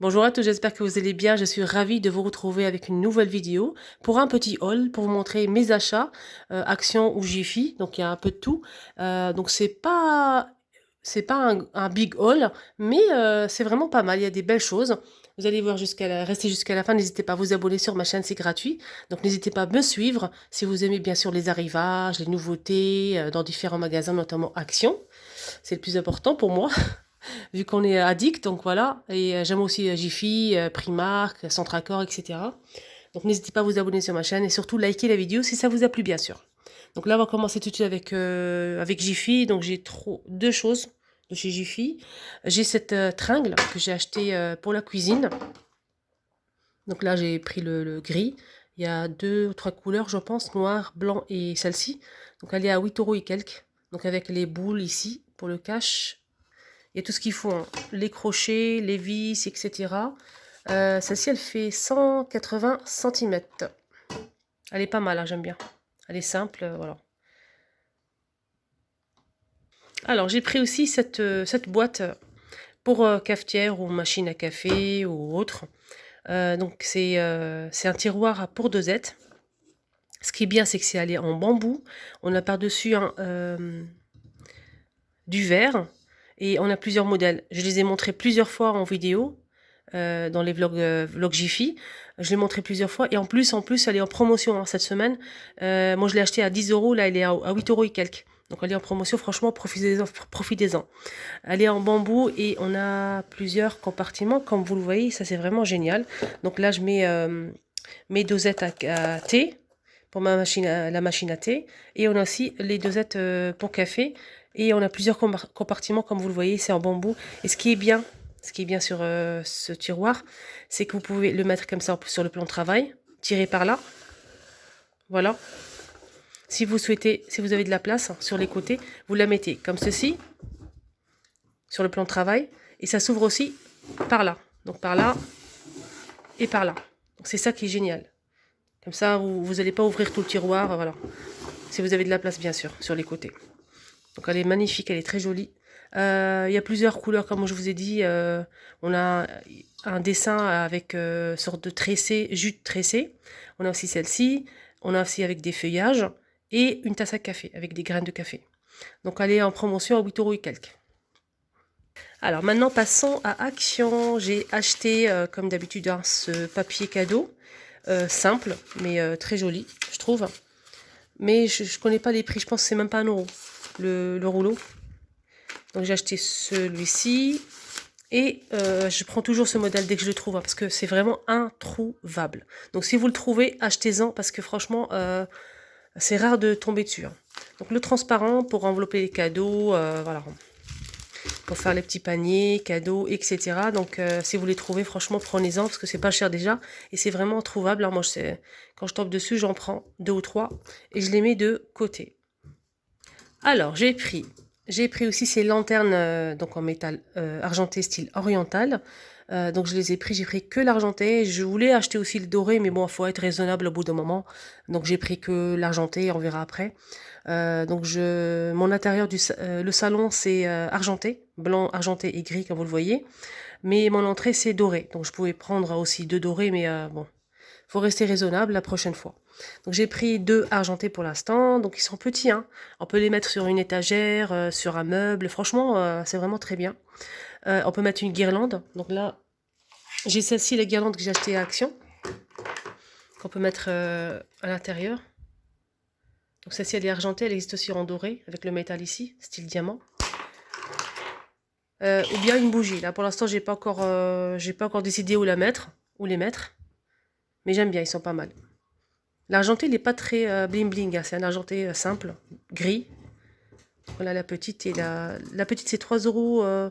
Bonjour à tous, j'espère que vous allez bien. Je suis ravie de vous retrouver avec une nouvelle vidéo pour un petit haul pour vous montrer mes achats, Action ou Jiffy. Donc il y a un peu de tout. Donc c'est pas un big haul, mais c'est vraiment pas mal. Il y a des belles choses. Vous allez voir rester jusqu'à la fin. N'hésitez pas à vous abonner sur ma chaîne, c'est gratuit. Donc n'hésitez pas à me suivre si vous aimez bien sûr les arrivages, les nouveautés dans différents magasins, notamment Action. C'est le plus important pour moi vu qu'on est addict, donc voilà. Et j'aime aussi Jiffy, Primark, Centracor, etc. Donc n'hésitez pas à vous abonner sur ma chaîne et surtout liker la vidéo si ça vous a plu, bien sûr. Donc là, on va commencer tout de suite avec Jiffy. Donc j'ai deux choses de chez Jiffy. J'ai cette tringle que j'ai achetée pour la cuisine. Donc là, j'ai pris le gris. Il y a deux ou trois couleurs, je pense, noir, blanc et celle-ci. Donc elle est à 8 euros et quelques. Donc avec les boules ici pour le cache. Il y a tout ce qu'il faut, hein. Les crochets, les vis, etc. Celle-ci, elle fait 180 cm. Elle est pas mal, hein, j'aime bien. Elle est simple, voilà. Alors, j'ai pris aussi cette boîte pour cafetière ou machine à café ou autre. Donc, c'est un tiroir pour dosettes. Ce qui est bien, c'est que c'est allé en bambou. On a par-dessus du verre et on a plusieurs modèles. Je les ai montrés plusieurs fois en vidéo. Dans les vlogs Jiffy. Je l'ai montré plusieurs fois. Et en plus, elle est en promotion hein, cette semaine. Moi, je l'ai acheté à 10 euros. Là, elle est à 8 euros et quelques. Donc, elle est en promotion. Franchement, profitez-en. Profitez-en. Elle est en bambou et on a plusieurs compartiments. Comme vous le voyez, ça, c'est vraiment génial. Donc là, je mets mes dosettes à thé pour la machine à thé. Et on a aussi les dosettes pour café. Et on a plusieurs compartiments, comme vous le voyez, c'est en bambou. Et ce qui est bien sur ce tiroir, c'est que vous pouvez le mettre comme ça sur le plan de travail, tirer par là. Voilà. Si vous souhaitez, si vous avez de la place hein, sur les côtés, vous la mettez comme ceci, sur le plan de travail. Et ça s'ouvre aussi par là. Donc par là et par là. C'est ça qui est génial. Comme ça, vous n'allez pas ouvrir tout le tiroir. Voilà. Si vous avez de la place, bien sûr, sur les côtés. Donc elle est magnifique, elle est très jolie. Il y a plusieurs couleurs, comme je vous ai dit. On a un dessin avec sorte de tressé, jute tressée. On a aussi celle-ci. On a aussi avec des feuillages. Et une tasse à café, avec des graines de café. Donc elle est en promotion à 8 euros et quelques. Alors maintenant, passons à Action. J'ai acheté, comme d'habitude, ce papier cadeau. Simple, mais très joli, je trouve. Mais je ne connais pas les prix, je pense que c'est même pas 1 euro, le rouleau. Donc j'ai acheté celui-ci. Et je prends toujours ce modèle dès que je le trouve, hein, parce que c'est vraiment introuvable. Donc si vous le trouvez, achetez-en, parce que franchement, c'est rare de tomber dessus. Hein. Donc le transparent pour envelopper les cadeaux, voilà. Pour faire les petits paniers, cadeaux, etc. Donc si vous les trouvez, franchement, prenez-en, parce que c'est pas cher déjà. Et c'est vraiment trouvable. Alors, moi, quand je tombe dessus, j'en prends 2 ou 3 et je les mets de côté. Alors, j'ai pris aussi ces lanternes donc en métal argenté style oriental. Donc je les ai pris, j'ai pris que l'argenté. Je voulais acheter aussi le doré, mais bon, il faut être raisonnable au bout d'un moment. Donc j'ai pris que l'argenté, on verra après. Mon intérieur le salon c'est argenté, blanc, argenté et gris comme vous le voyez. Mais mon entrée c'est doré. Donc je pouvais prendre aussi 2 dorés, mais bon, faut rester raisonnable la prochaine fois. Donc j'ai pris 2 argentés pour l'instant, donc ils sont petits, hein. On peut les mettre sur une étagère, sur un meuble, franchement c'est vraiment très bien. On peut mettre une guirlande, donc là j'ai celle-ci, la guirlande que j'ai achetée à Action, qu'on peut mettre à l'intérieur. Donc celle-ci elle est argentée, elle existe aussi en doré, avec le métal ici, style diamant. Ou bien une bougie, là pour l'instant j'ai pas encore décidé où les mettre, mais j'aime bien, ils sont pas mal. L'argenté, il n'est pas très bling bling, hein. C'est un argenté simple, gris. Voilà la petite. Et la petite, c'est 3,49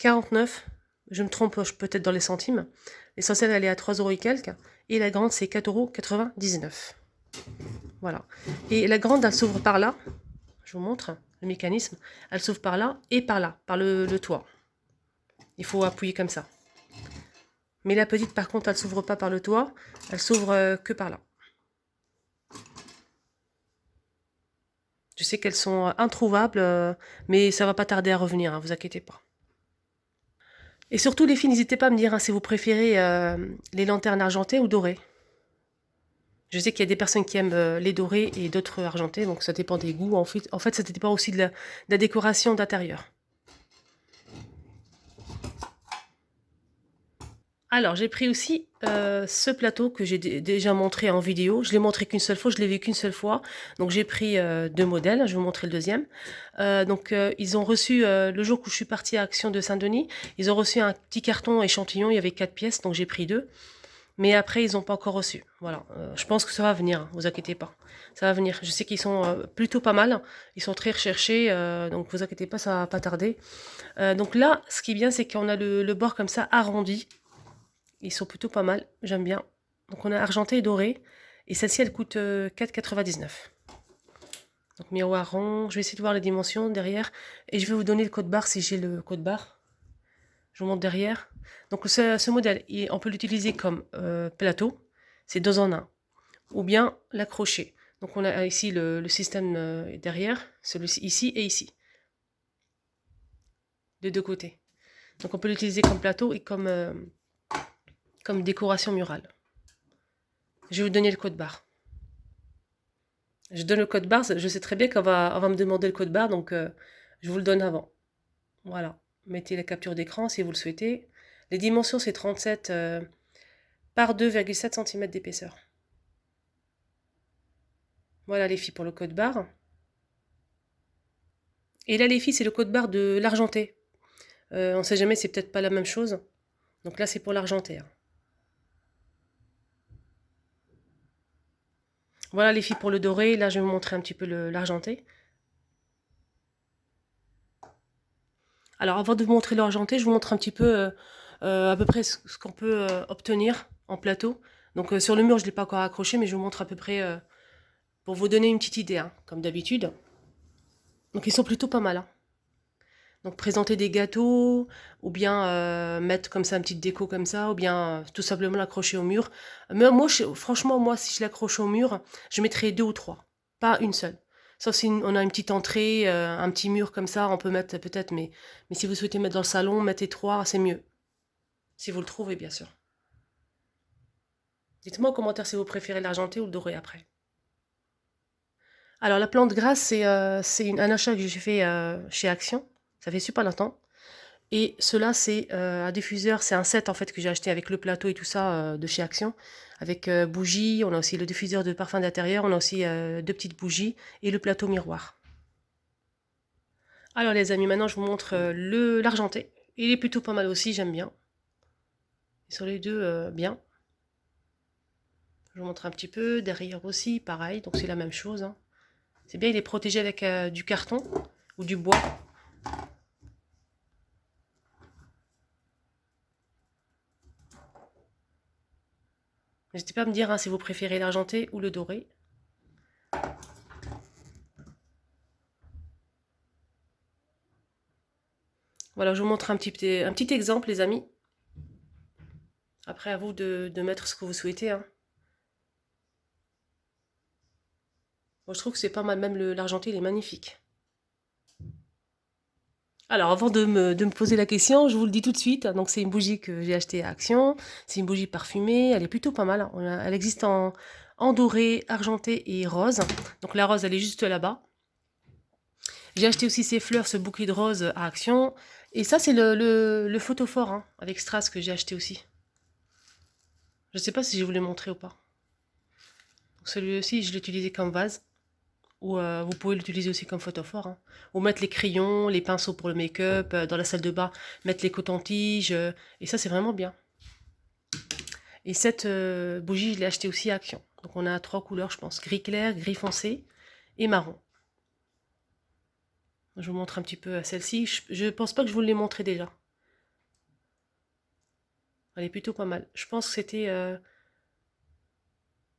€. Je me trompe peut-être dans les centimes. L'essentiel, elle est à 3 euros et quelques. Et la grande, c'est 4,99 €. Voilà. Et la grande, elle s'ouvre par là. Je vous montre le mécanisme. Elle s'ouvre par là et par là, par le toit. Il faut appuyer comme ça. Mais la petite, par contre, elle ne s'ouvre pas par le toit. Elle s'ouvre que par là. Je sais qu'elles sont introuvables, mais ça va pas tarder à revenir, hein, vous inquiétez pas. Et surtout les filles, n'hésitez pas à me dire hein, si vous préférez les lanternes argentées ou dorées. Je sais qu'il y a des personnes qui aiment les dorés et d'autres argentés, donc ça dépend des goûts. En fait ça dépend aussi de la décoration d'intérieur. Alors, j'ai pris aussi ce plateau que j'ai déjà montré en vidéo. Je l'ai montré qu'une seule fois, je l'ai vu qu'une seule fois. Donc, j'ai pris deux modèles. Je vais vous montrer le deuxième. Ils ont reçu, le jour où je suis partie à Action de Saint-Denis, ils ont reçu un petit carton échantillon. Il y avait 4 pièces, donc j'ai pris 2. Mais après, ils n'ont pas encore reçu. Voilà. Je pense que ça va venir, hein, vous inquiétez pas. Ça va venir. Je sais qu'ils sont plutôt pas mal. Ils sont très recherchés, donc vous inquiétez pas, ça va pas tarder. Donc là, ce qui est bien, c'est qu'on a le bord comme ça arrondi. Ils sont plutôt pas mal, j'aime bien. Donc on a argenté et doré. Et celle-ci, elle coûte 4,99. Donc miroir rond. Je vais essayer de voir les dimensions derrière. Et je vais vous donner le code barre si j'ai le code barre. Je vous montre derrière. Donc ce modèle, on peut l'utiliser comme plateau. C'est 2 en 1. Ou bien l'accrocher. Donc on a ici le système derrière. Celui-ci ici et ici. De deux côtés. Donc on peut l'utiliser comme plateau et comme décoration murale. Je vais vous donner le code barre. Je donne le code barre, je sais très bien qu'on va me demander le code barre, donc je vous le donne avant. Voilà, mettez la capture d'écran si vous le souhaitez. Les dimensions, c'est 37 par 2,7 cm d'épaisseur. Voilà les filles pour le code barre. Et là les filles, c'est le code barre de l'argenté. On ne sait jamais, c'est peut-être pas la même chose. Donc là, c'est pour l'argenté. Voilà les filles pour le doré. Là, je vais vous montrer un petit peu l'argenté. Alors, avant de vous montrer l'argenté, je vous montre un petit peu à peu près ce qu'on peut obtenir en plateau. Donc, sur le mur, je ne l'ai pas encore accroché, mais je vous montre à peu près pour vous donner une petite idée, hein, comme d'habitude. Donc, ils sont plutôt pas mal. Hein. Donc, présenter des gâteaux, ou bien mettre comme ça une petite déco comme ça, ou bien tout simplement l'accrocher au mur. Mais moi, franchement, moi, si je l'accroche au mur, je mettrais 2 ou 3, pas une seule. Sauf si on a une petite entrée, un petit mur comme ça, on peut mettre peut-être, mais si vous souhaitez mettre dans le salon, mettez 3, c'est mieux. Si vous le trouvez, bien sûr. Dites-moi en commentaire si vous préférez l'argenté ou le doré après. Alors, la plante grasse, c'est un achat que j'ai fait chez Action. Ça fait super longtemps. Et cela, c'est un diffuseur, c'est un set en fait que j'ai acheté avec le plateau et tout ça de chez Action. Avec bougies, on a aussi le diffuseur de parfum d'intérieur, on a aussi 2 petites bougies et le plateau miroir. Alors les amis, maintenant je vous montre l'argenté. Il est plutôt pas mal aussi, j'aime bien. Et sur les deux, bien. Je vous montre un petit peu, derrière aussi, pareil, donc c'est la même chose. Hein. C'est bien, il est protégé avec du carton ou du bois. N'hésitez pas à me dire hein, si vous préférez l'argenté ou le doré. Voilà, je vous montre un petit exemple, les amis. Après, à vous de mettre ce que vous souhaitez. Hein. Moi, je trouve que c'est pas mal, même l'argenté, il est magnifique. Alors, avant de me poser la question, je vous le dis tout de suite. Donc, c'est une bougie que j'ai achetée à Action. C'est une bougie parfumée. Elle est plutôt pas mal. Elle existe en doré, argenté et rose. Donc, la rose, elle est juste là-bas. J'ai acheté aussi ces fleurs, ce bouquet de roses à Action. Et ça, c'est le photophore hein, avec strass que j'ai acheté aussi. Je ne sais pas si je vous l'ai montré ou pas. Celui-ci, je l'ai utilisé comme vase. Ou vous pouvez l'utiliser aussi comme photophore. Hein. Ou mettre les crayons, les pinceaux pour le make-up, dans la salle de bain, mettre les cotons-tiges. Et ça, c'est vraiment bien. Et cette bougie, je l'ai achetée aussi à Action. Donc on a 3 couleurs, je pense. Gris clair, gris foncé et marron. Je vous montre un petit peu celle-ci. Je pense pas que je vous l'ai montré déjà. Elle est plutôt pas mal. Je pense que c'était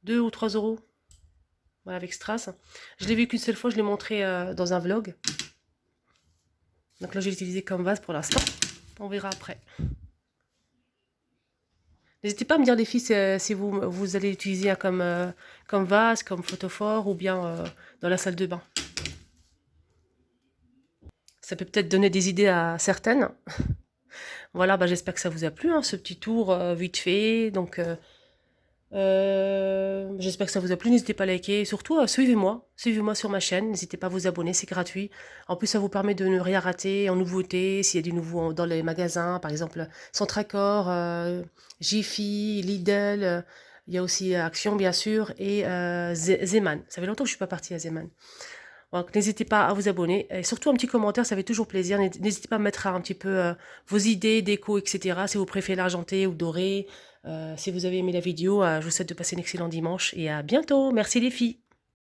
2 ou 3 euros. Voilà, avec strass. Je l'ai vu qu'une seule fois, je l'ai montré dans un vlog. Donc là, je l'ai utilisé comme vase pour l'instant. On verra après. N'hésitez pas à me dire les filles si vous allez l'utiliser comme vase, comme photophore ou bien dans la salle de bain. Ça peut peut-être donner des idées à certaines. Voilà, bah, j'espère que ça vous a plu, hein, ce petit tour vite fait. Donc, j'espère que ça vous a plu. N'hésitez pas à liker. Et surtout, suivez-moi. Suivez-moi sur ma chaîne. N'hésitez pas à vous abonner, c'est gratuit. En plus, ça vous permet de ne rien rater en nouveautés. S'il y a du nouveau dans les magasins, par exemple Centracor, Jiffy, Lidl. Il y a aussi Action, bien sûr, et Zeman. Ça fait longtemps que je suis pas partie à Zeman. Donc, n'hésitez pas à vous abonner. Et surtout, un petit commentaire, ça fait toujours plaisir. N'hésitez pas à mettre un petit peu vos idées, déco, etc. Si vous préférez l'argenté ou doré. Si vous avez aimé la vidéo, je vous souhaite de passer un excellent dimanche et à bientôt. Merci les filles.